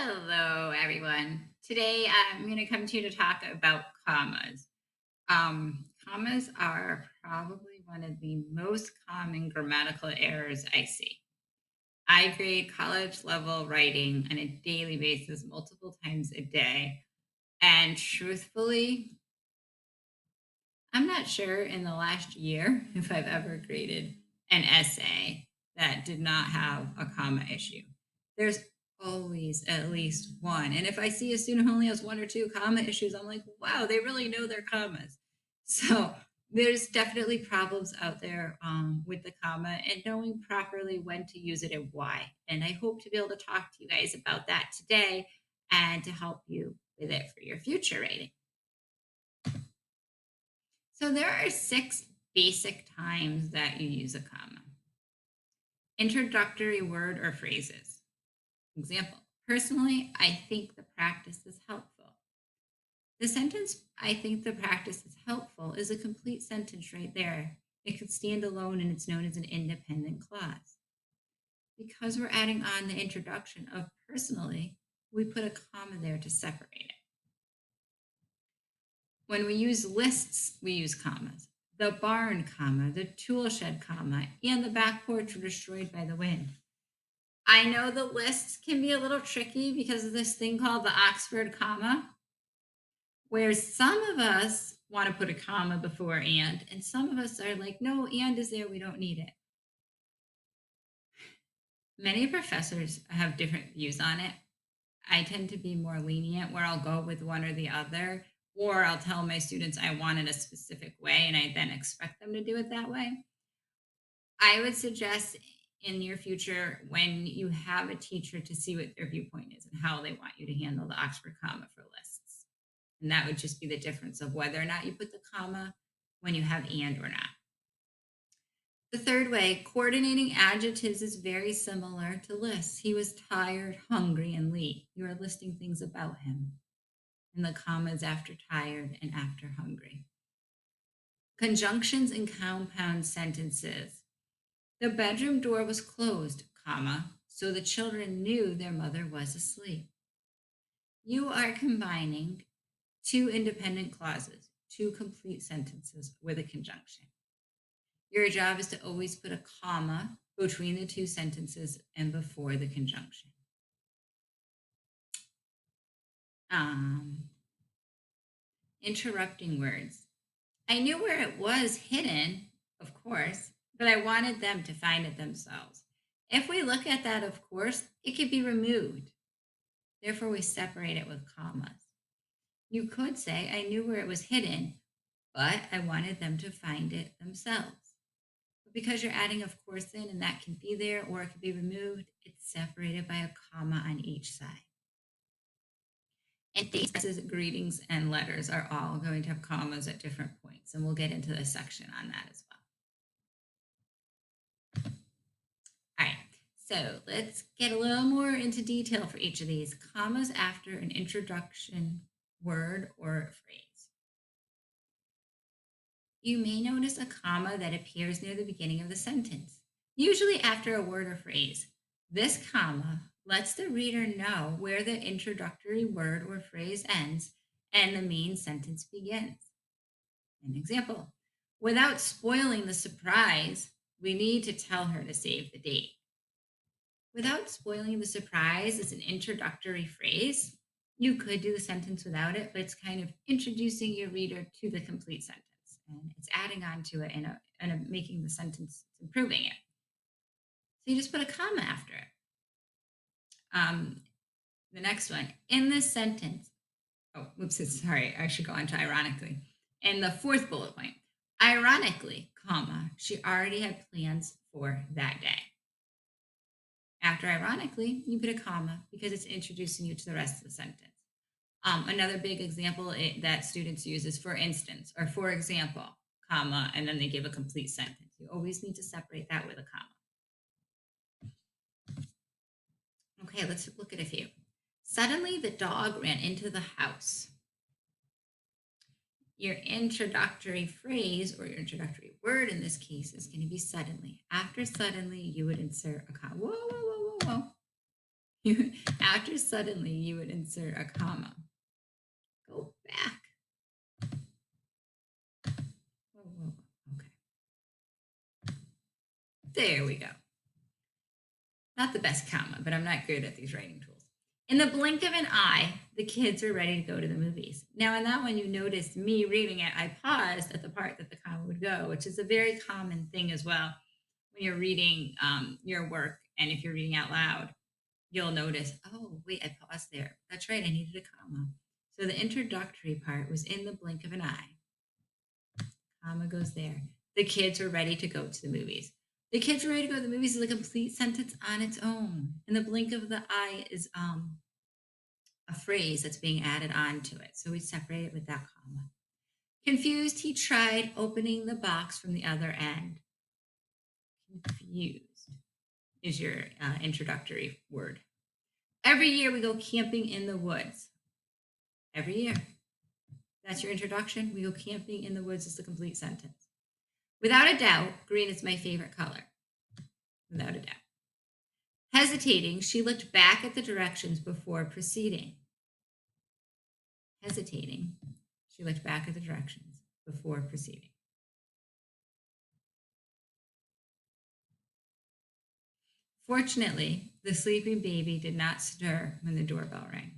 Hello, everyone. Today I'm going to come to you to talk about commas. Commas are probably one of the most common grammatical errors I see. I grade college level writing on a daily basis, multiple times a day. And truthfully, I'm not sure in the last year if I've ever graded an essay that did not have a comma issue. There's always at least one. And if I see a student who only has one or two comma issues, I'm like, wow, they really know their commas. So there's definitely problems out there with the comma and knowing properly when to use it and why. And I hope to be able to talk to you guys about that today and to help you with it for your future writing. So there are six basic times that you use a comma. Introductory word or phrases. Example, personally, I think the practice is helpful. The sentence, I think the practice is helpful, is a complete sentence right there. It could stand alone and it's known as an independent clause. Because we're adding on the introduction of personally, we put a comma there to separate it. When we use lists, we use commas. The barn, comma, the tool shed, comma, and the back porch were destroyed by the wind. I know the lists can be a little tricky because of this thing called the Oxford comma, where some of us want to put a comma before and some of us are like, no, and is there, we don't need it. Many professors have different views on it. I tend to be more lenient where I'll go with one or the other, or I'll tell my students I want it a specific way and I then expect them to do it that way. I would suggest in your future when you have a teacher to see what their viewpoint is and how they want you to handle the Oxford comma for lists. And that would just be the difference of whether or not you put the comma when you have and or not. The third way, coordinating adjectives is very similar to lists. He was tired, hungry, and late. You are listing things about him. And the commas after tired and after hungry. Conjunctions and compound sentences. The bedroom door was closed, comma, so the children knew their mother was asleep. You are combining two independent clauses, two complete sentences with a conjunction. Your job is to always put a comma between the two sentences and before the conjunction. Um, Interrupting words. I knew where it was hidden, of course, but I wanted them to find it themselves. If we look at that, of course, it could be removed. Therefore, we separate it with commas. You could say, I knew where it was hidden, but I wanted them to find it themselves. But because you're adding, of course, in, and that can be there or it can be removed, it's separated by a comma on each side. And faces, greetings, and letters are all going to have commas at different points. And we'll get into a section on that as well. All right. So let's get a little more into detail for each of these. Commas after an introduction word or phrase. You may notice a comma that appears near the beginning of the sentence, usually after a word or phrase. This comma lets the reader know where the introductory word or phrase ends and the main sentence begins. An example, without spoiling the surprise, we need to tell her to save the date. Without spoiling the surprise is an introductory phrase. You could do the sentence without it, but it's kind of introducing your reader to the complete sentence. And it's adding on to it and making the sentence, improving it. So you just put a comma after it. The next one, in this sentence, sorry, I should go on to ironically. And the fourth bullet point, ironically, comma, she already had plans for that day. After ironically, you put a comma because it's introducing you to the rest of the sentence. Another big example that students use is for instance, or for example, comma, and then they give a complete sentence. You always need to separate that with a comma. Okay, let's look at a few. Suddenly, the dog ran into the house. Your introductory phrase or your introductory word in this case is going to be suddenly. After suddenly, you would insert a comma. Whoa, whoa, whoa, whoa, whoa. After suddenly, you would insert a comma. Go back. Whoa, whoa, whoa. Okay. There we go. Not the best comma, but I'm not good at these writing tools. In the blink of an eye, the kids are ready to go to the movies. Now, in that one, you noticed me reading it, I paused at the part that the comma would go, which is a very common thing as well when you're reading your work. And if you're reading out loud, you'll notice, oh, wait, I paused there. That's right, I needed a comma. So the introductory part was in the blink of an eye. Comma goes there. The kids were ready to go to the movies. The kids were ready to go to the movies is a complete sentence on its own. In the blink of the eye is a phrase that's being added on to it. So we separate it with that comma. Confused, he tried opening the box from the other end. Confused is your introductory word. Every year we go camping in the woods. Every year. That's your introduction. We go camping in the woods is the complete sentence. Without a doubt, green is my favorite color. Without a doubt. Hesitating, she looked back at the directions before proceeding. Hesitating, she looked back at the directions before proceeding. Fortunately, the sleeping baby did not stir when the doorbell rang.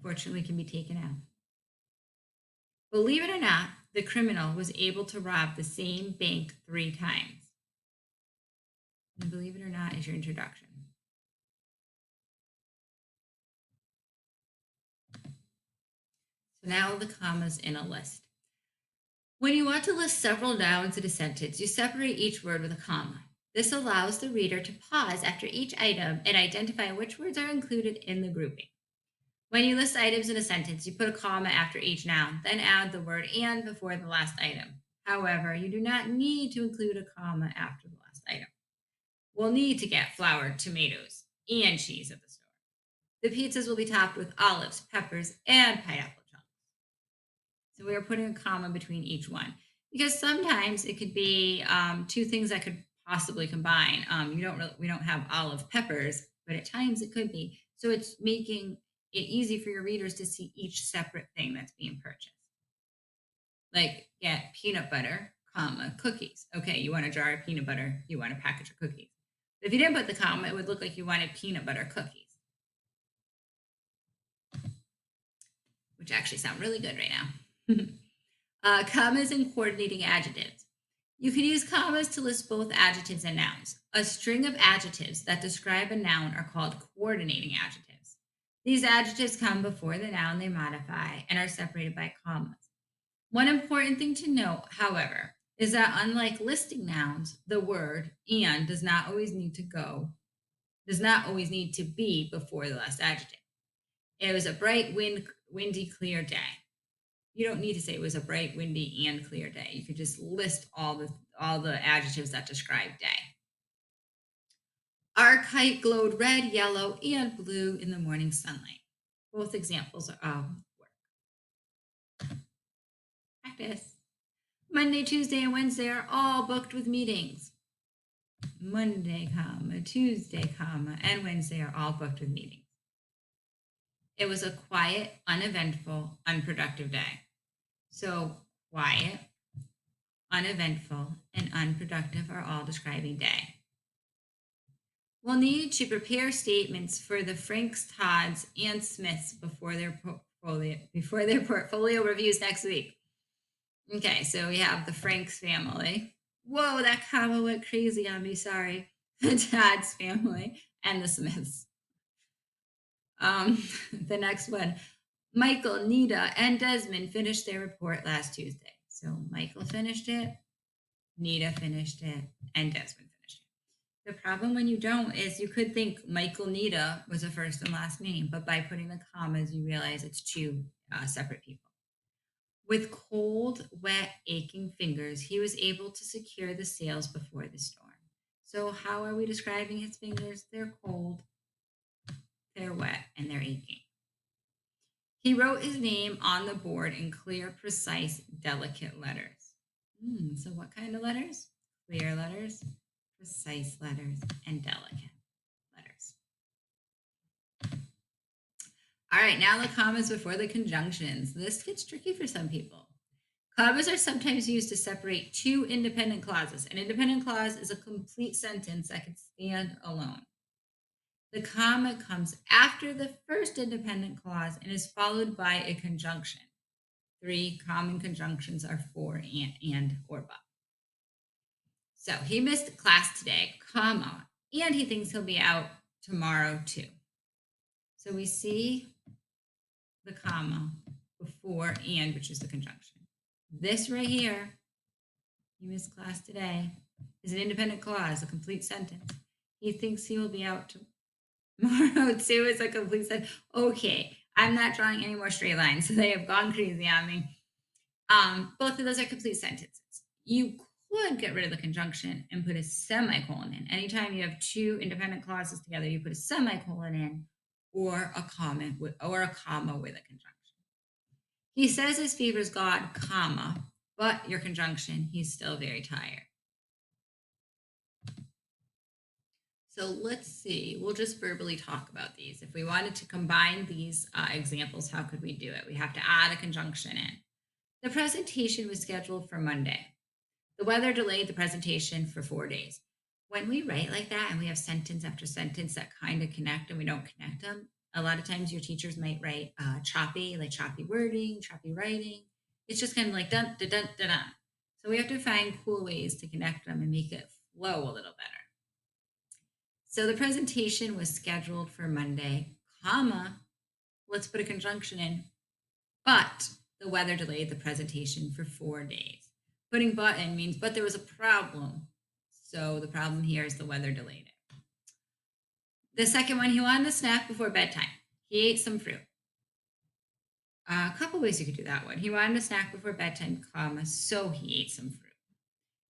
Fortunately, can be taken out. Believe it or not, the criminal was able to rob the same bank 3 times. And believe it or not is your introduction. So now the commas in a list. When you want to list several nouns in a sentence, you separate each word with a comma. This allows the reader to pause after each item and identify which words are included in the grouping. When you list items in a sentence, you put a comma after each noun, then add the word and before the last item. However, you do not need to include a comma after the last item. We'll need to get flour, tomatoes, and cheese at the store. The pizzas will be topped with olives, peppers, and pineapple chunks. So we are putting a comma between each one because sometimes it could be 2 things that could possibly combine. We don't have olive peppers, but at times it could be. So it's making it easy for your readers to see each separate thing that's being purchased. Like get peanut butter, comma, cookies. Okay, you want a jar of peanut butter, you want a package of cookies. If you didn't put the comma, it would look like you wanted peanut butter cookies, which actually sound really good right now. Commas and coordinating adjectives. You can use commas to list both adjectives and nouns. A string of adjectives that describe a noun are called coordinating adjectives. These adjectives come before the noun they modify and are separated by commas. One important thing to note, however, is that unlike listing nouns, the word and does not always need to be before the last adjective. It was a bright, windy, clear day. You don't need to say it was a bright, windy, and clear day. You could just list all the adjectives that describe day. Our kite glowed red, yellow, and blue in the morning sunlight. Both examples are work. Practice. Monday, Tuesday, and Wednesday are all booked with meetings. Monday, comma, Tuesday, comma, and Wednesday are all booked with meetings. It was a quiet, uneventful, unproductive day. So quiet, uneventful, and unproductive are all describing day. We'll need to prepare statements for the Franks, Todds, and Smiths before their portfolio reviews next week. Okay, so we have the Franks family. Whoa, that comma went crazy on me. Sorry. The Todds family and the Smiths. The next one, Michael, Nita, and Desmond finished their report last Tuesday. So Michael finished it, Nita finished it, and Desmond finished it. The problem when you don't is you could think Michael Nita was a first and last name, but by putting the commas, you realize it's 2 separate people. With cold, wet, aching fingers, he was able to secure the sails before the storm. So how are we describing his fingers? They're cold, they're wet, and they're aching. He wrote his name on the board in clear, precise, delicate letters. So what kind of letters? Clear letters, precise letters, and delicate letters. All right, now the commas before the conjunctions. This gets tricky for some people. Commas are sometimes used to separate two independent clauses. An independent clause is a complete sentence that can stand alone. The comma comes after the first independent clause and is followed by a conjunction. Three common conjunctions are for, and, or, but. So he missed class today, comma, and he thinks he'll be out tomorrow too. So we see the comma before and, which is the conjunction. This right here, he missed class today, is an independent clause, a complete sentence. He thinks he will be out tomorrow too is a complete sentence. Okay, I'm not drawing any more straight lines, so they have gone crazy on me. Both of those are complete sentences. You could get rid of the conjunction and put a semicolon in. Anytime you have two independent clauses together, you put a semicolon in or a comma with a conjunction. He says his fever's gone, comma, but your conjunction, he's still very tired. So let's see. We'll just verbally talk about these. If we wanted to combine these examples, how could we do it? We have to add a conjunction in. The presentation was scheduled for Monday. The weather delayed the presentation for 4 days. When we write like that and we have sentence after sentence that kind of connect and we don't connect them, a lot of times your teachers might write choppy, like choppy wording, choppy writing. It's just kind of like dun, dun, dun, dun, dun. So we have to find cool ways to connect them and make it flow a little better. So the presentation was scheduled for Monday, comma, let's put a conjunction in, but the weather delayed the presentation for 4 days. Putting but in means, but there was a problem. So the problem here is the weather delayed it. The second one, he wanted a snack before bedtime. He ate some fruit. A couple ways you could do that one. He wanted a snack before bedtime, comma, so he ate some fruit.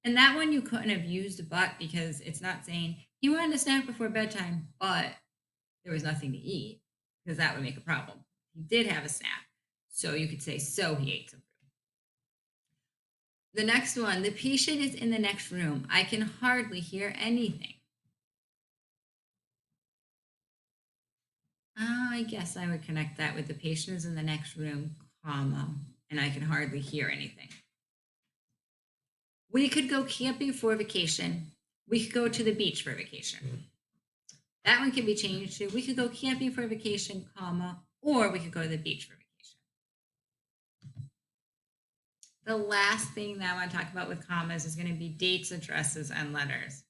And that one you couldn't have used but because it's not saying he wanted a snack before bedtime, but there was nothing to eat because that would make a problem. He did have a snack. So you could say, so he ate some fruit. The next one, the patient is in the next room. I can hardly hear anything. I guess I would connect that with the patient is in the next room, comma, and I can hardly hear anything. We could go camping for vacation. We could go to the beach for vacation. That one can be changed to we could go camping for vacation, comma, or we could go to the beach for vacation. The last thing that I want to talk about with commas is going to be dates, addresses, and letters.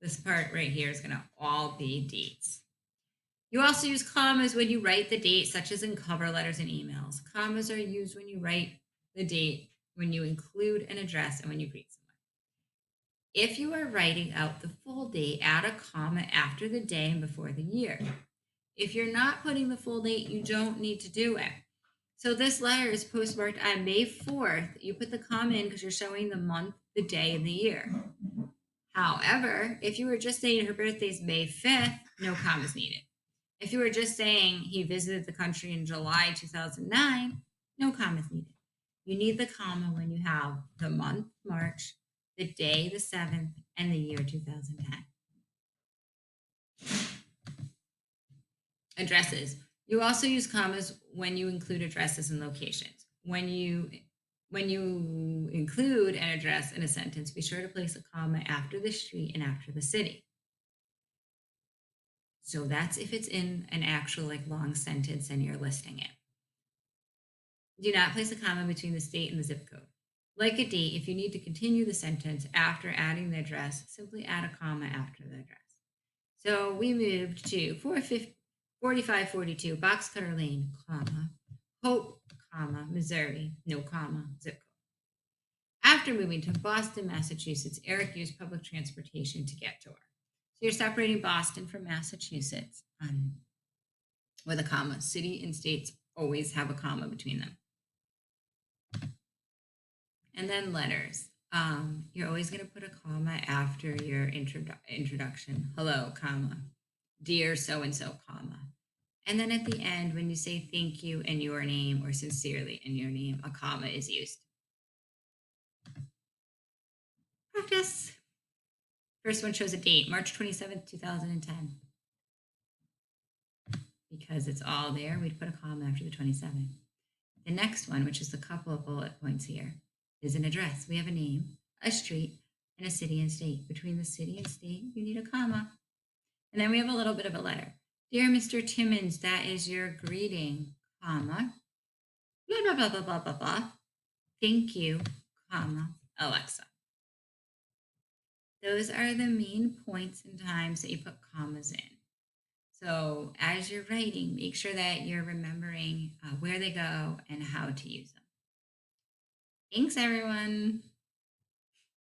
This part right here is going to all be dates. You also use commas when you write the date, such as in cover letters and emails. Commas are used when you write the date, when you include an address, and when you greet someone. If you are writing out the full date, add a comma after the day and before the year. If you're not putting the full date, you don't need to do it. So this letter is postmarked on May 4th. You put the comma in because you're showing the month, the day, and the year. However, if you were just saying her birthday is May 5th, no commas needed. If you were just saying he visited the country in July 2009, no commas needed. You need the comma when you have the month, March, the day, the 7th, and the year 2010. Addresses. You also use commas when you include addresses and locations. When you include an address in a sentence, be sure to place a comma after the street and after the city. So that's if it's in an actual like long sentence and you're listing it. Do not place a comma between the state and the zip code. Like a date, if you need to continue the sentence after adding the address, simply add a comma after the address. So we moved to 4542 Box Cutter Lane, comma, Hope, comma, Missouri, no comma, zip code. After moving to Boston, Massachusetts, Eric used public transportation to get to her. So you're separating Boston from Massachusetts with a comma. City and states always have a comma between them. And then letters. You're always going to put a comma after your introduction. Hello, comma. Dear so-and-so, comma. And then at the end, when you say thank you in your name or sincerely in your name, a comma is used. Practice. First one shows a date, March 27th, 2010. because it's all there, we'd put a comma after the 27. The next one, which is the couple of bullet points here, is an address. We have a name, a street, and a city and state. Between the city and state, you need a comma. And then we have a little bit of a letter. Dear Mr. Timmons, that is your greeting, comma, blah, blah, blah, blah, blah, blah, blah. Thank you, comma, Alexa. Those are the main points and times that you put commas in. So as you're writing, make sure that you're remembering where they go and how to use them. Thanks, everyone.